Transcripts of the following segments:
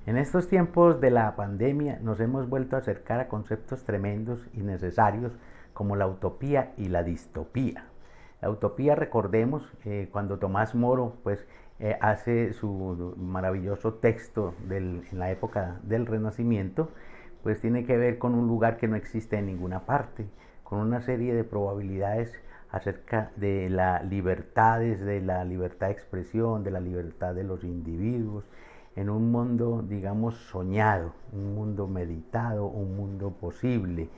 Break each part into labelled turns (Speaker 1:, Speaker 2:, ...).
Speaker 1: En estos tiempos de la pandemia nos hemos vuelto a acercar a conceptos tremendos y necesarios como la utopía y la distopía. La utopía, recordemos, cuando Tomás Moro hace su maravilloso texto en la época del Renacimiento, pues tiene que ver con un lugar que no existe en ninguna parte, con una serie de probabilidades acerca de las libertades, de la libertad de expresión, de la libertad de los individuos, en un mundo, digamos, soñado, un mundo meditado, un mundo posible,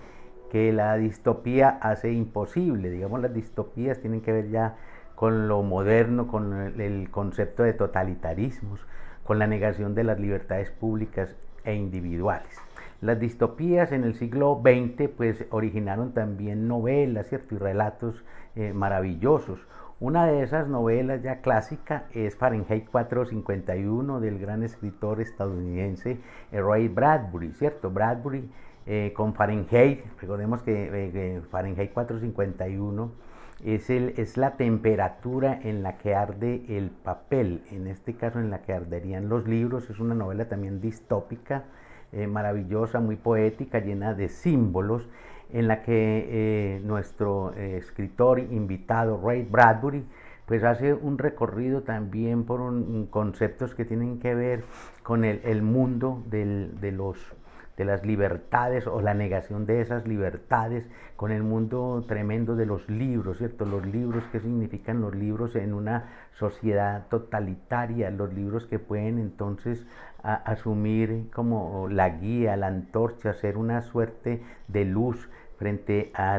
Speaker 1: que la distopía hace imposible. Digamos, las distopías tienen que ver ya con lo moderno, con el concepto de totalitarismos, con la negación de las libertades públicas e individuales. Las distopías en el siglo XX pues originaron también novelas, ¿cierto? Y relatos maravillosos. Una de esas novelas ya clásica es Fahrenheit 451 del gran escritor estadounidense Ray Bradbury, ¿cierto? Bradbury con Fahrenheit, recordemos que Fahrenheit 451 es la temperatura en la que arde el papel, en este caso en la que arderían los libros. Es una novela también distópica, maravillosa, muy poética, llena de símbolos, en la que nuestro escritor invitado Ray Bradbury pues hace un recorrido también por conceptos que tienen que ver con el mundo de las libertades o la negación de esas libertades, con el mundo tremendo de los libros, ¿cierto? Los libros, ¿qué significan los libros en una sociedad totalitaria? Los libros que pueden entonces asumir como la guía, la antorcha, ser una suerte de luz frente a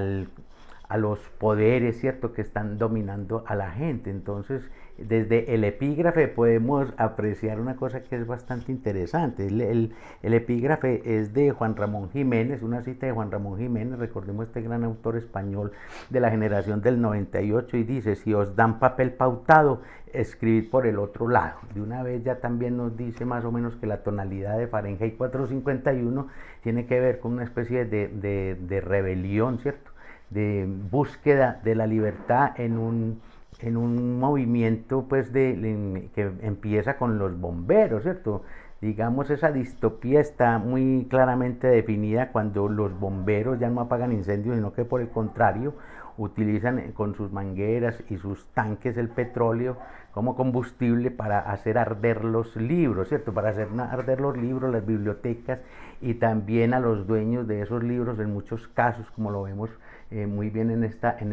Speaker 1: los poderes, ¿cierto?, que están dominando a la gente. Entonces, desde el epígrafe podemos apreciar una cosa que es bastante interesante. El epígrafe es de Juan Ramón Jiménez, una cita de Juan Ramón Jiménez, recordemos este gran autor español de la generación del 98, y dice: si os dan papel pautado, escribid por el otro lado. De una vez ya también nos dice más o menos que la tonalidad de Fahrenheit 451 tiene que ver con una especie de rebelión, ¿cierto?, de búsqueda de la libertad en un movimiento pues que empieza con los bomberos, ¿cierto? Digamos, esa distopía está muy claramente definida cuando los bomberos ya no apagan incendios, sino que por el contrario utilizan con sus mangueras y sus tanques el petróleo como combustible para hacer arder los libros, ¿cierto? Para hacer arder los libros, las bibliotecas, y también a los dueños de esos libros en muchos casos, como lo vemos muy bien en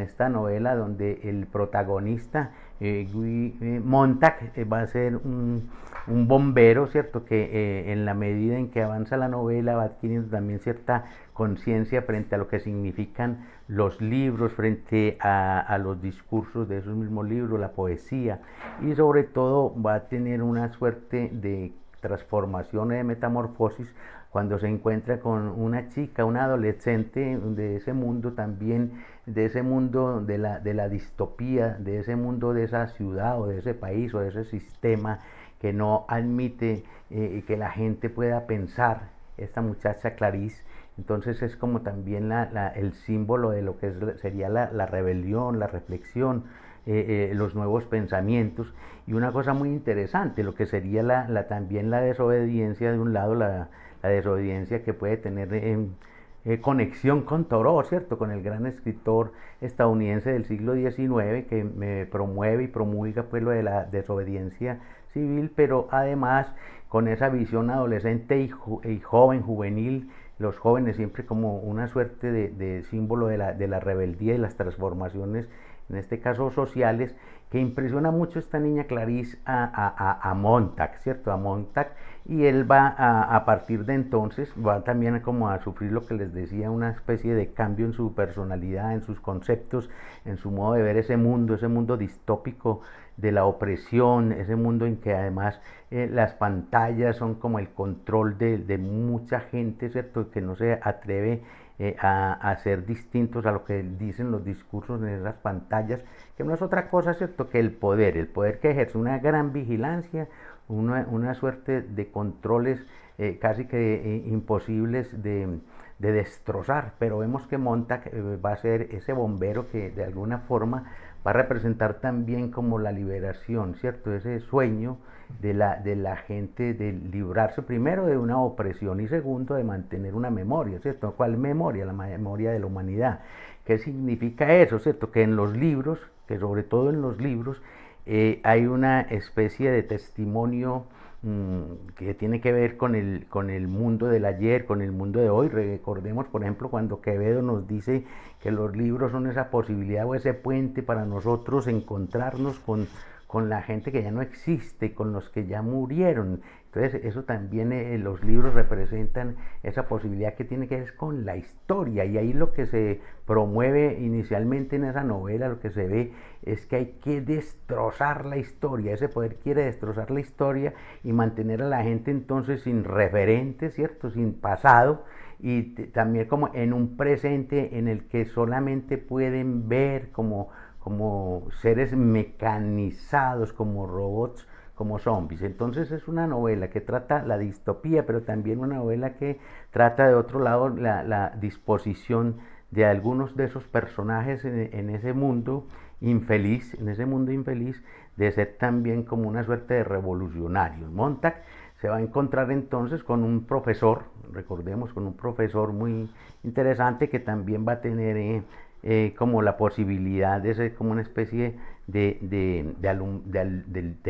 Speaker 1: esta novela, donde el protagonista Guy Montag va a ser un bombero, ¿cierto?, que en la medida en que avanza la novela va adquiriendo también cierta conciencia frente a lo que significan los libros, frente a los discursos de esos mismos libros, la poesía, y sobre todo va a tener una suerte de transformación, de metamorfosis, cuando se encuentra con una chica, una adolescente de ese mundo también, de ese mundo de la distopía, de ese mundo de esa ciudad o de ese país o de ese sistema que no admite que la gente pueda pensar. Esta muchacha Clarice, entonces es como también el símbolo de lo que sería la rebelión, la reflexión, los nuevos pensamientos, y una cosa muy interesante, lo que sería también la desobediencia de un lado, la desobediencia que puede tener conexión con Thoreau, ¿cierto?, con el gran escritor estadounidense del siglo XIX, que me promueve y promulga pues lo de la desobediencia civil, pero además con esa visión adolescente y joven, juvenil, los jóvenes siempre como una suerte de símbolo de la rebeldía y las transformaciones, en este caso sociales, que impresiona mucho esta niña Clarice a Montag, ¿cierto?, a Montag, y él va a partir de entonces, va también como a sufrir lo que les decía, una especie de cambio en su personalidad, en sus conceptos, en su modo de ver ese mundo distópico de la opresión, ese mundo en que además las pantallas son como el control de mucha gente, ¿cierto?, que no se atreve a ser distintos a lo que dicen los discursos en esas pantallas, que no es otra cosa, ¿cierto?, que el poder que ejerce una gran vigilancia, una suerte de controles casi que imposibles destrozar. Pero vemos que Montag va a ser ese bombero que de alguna forma va a representar también como la liberación, ¿cierto? Ese sueño de la gente de librarse primero de una opresión y segundo de mantener una memoria, ¿cierto? ¿Cuál memoria? La memoria de la humanidad. ¿Qué significa eso, ¿cierto? Que en los libros, que sobre todo en los libros, hay una especie de testimonio que tiene que ver con el mundo del ayer, con el mundo de hoy. Recordemos, por ejemplo, cuando Quevedo nos dice que los libros son esa posibilidad o ese puente para nosotros encontrarnos con la gente que ya no existe, con los que ya murieron. Entonces eso también los libros representan esa posibilidad que tiene que ver con la historia, y ahí lo que se promueve inicialmente en esa novela, lo que se ve es que hay que destrozar la historia, ese poder quiere destrozar la historia y mantener a la gente entonces sin referente, ¿cierto? Sin pasado, y también como en un presente en el que solamente pueden ver como seres mecanizados, como robots, como zombies. Entonces es una novela que trata la distopía, pero también una novela que trata de otro lado la disposición de algunos de esos personajes en ese mundo infeliz, de ser también como una suerte de revolucionarios. Montag se va a encontrar entonces con un profesor, recordemos, con un profesor muy interesante que también va a tener como la posibilidad de ser como una especie de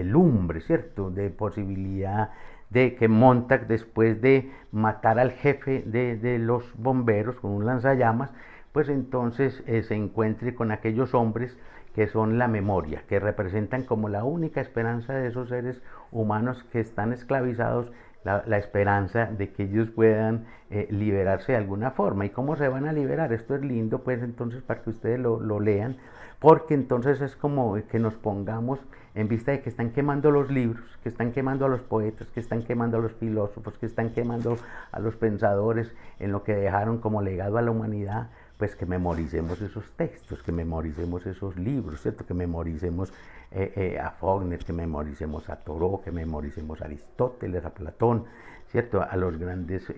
Speaker 1: lumbre, ¿cierto? De posibilidad de que Montag, después de matar al jefe de los bomberos con un lanzallamas, pues entonces se encuentre con aquellos hombres que son la memoria, que representan como la única esperanza de esos seres humanos que están esclavizados, la esperanza de que ellos puedan liberarse de alguna forma. ¿Y cómo se van a liberar? Esto es lindo, pues entonces para que ustedes lo lean, porque entonces es como que nos pongamos en vista de que están quemando los libros, que están quemando a los poetas, que están quemando a los filósofos, que están quemando a los pensadores en lo que dejaron como legado a la humanidad. Pues que memoricemos esos textos, que memoricemos esos libros, ¿cierto? Que memoricemos a Faulkner, que memoricemos a Thoreau, que memoricemos a Aristóteles, a Platón, ¿cierto? A los grandes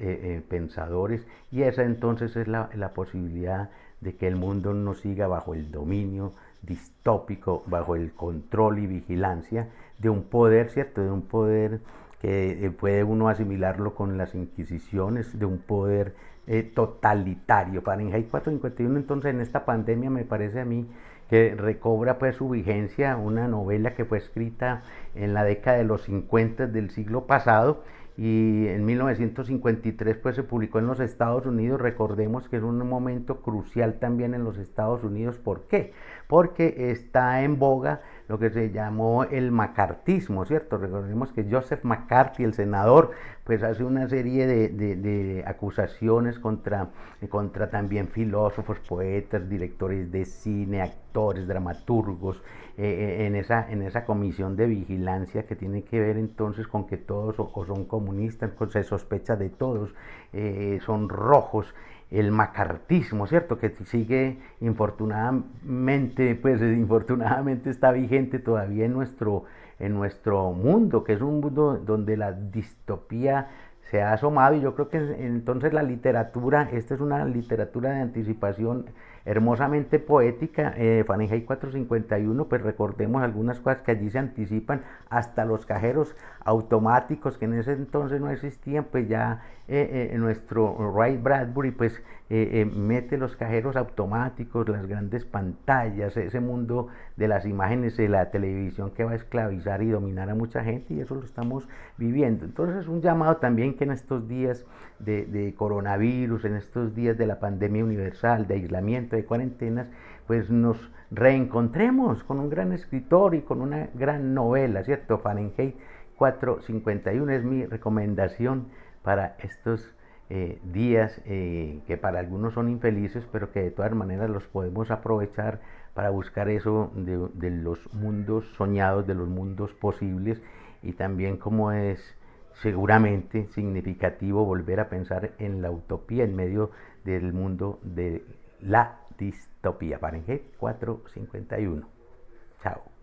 Speaker 1: pensadores, y esa entonces es la posibilidad de que el mundo no siga bajo el dominio distópico, bajo el control y vigilancia de un poder, ¿cierto? De un poder que puede uno asimilarlo con las inquisiciones, de un poder totalitario. Fahrenheit 451, entonces en esta pandemia me parece a mí que recobra pues su vigencia, una novela que fue escrita en la década de los 50 del siglo pasado, y en 1953 pues se publicó en los Estados Unidos. Recordemos que es un momento crucial también en los Estados Unidos. ¿Por qué? Porque está en boga lo que se llamó el macartismo, ¿cierto? Recordemos que Joseph McCarthy, el senador, pues hace una serie de acusaciones contra también filósofos, poetas, directores de cine, actores, dramaturgos, en esa comisión de vigilancia que tiene que ver entonces con que todos o son comunistas, pues se sospecha de todos, son rojos. El macartismo, ¿cierto? Que sigue infortunadamente, pues infortunadamente está vigente todavía en nuestro mundo, que es un mundo donde la distopía se ha asomado, y yo creo que entonces la literatura, esta es una literatura de anticipación hermosamente poética. Fahrenheit 451, pues recordemos algunas cosas que allí se anticipan, hasta los cajeros automáticos que en ese entonces no existían, pues ya nuestro Ray Bradbury pues mete los cajeros automáticos, las grandes pantallas, ese mundo de las imágenes de la televisión que va a esclavizar y dominar a mucha gente, y eso lo estamos viviendo. Entonces es un llamado también que en estos días de coronavirus, en estos días de la pandemia universal, de aislamiento, de cuarentenas, pues nos reencontremos con un gran escritor y con una gran novela, ¿cierto? Fahrenheit 451 es mi recomendación para estos días que para algunos son infelices, pero que de todas maneras los podemos aprovechar para buscar eso de los mundos soñados, de los mundos posibles, y también como es seguramente significativo volver a pensar en la utopía en medio del mundo de la distopía. Fahrenheit 451. Chao.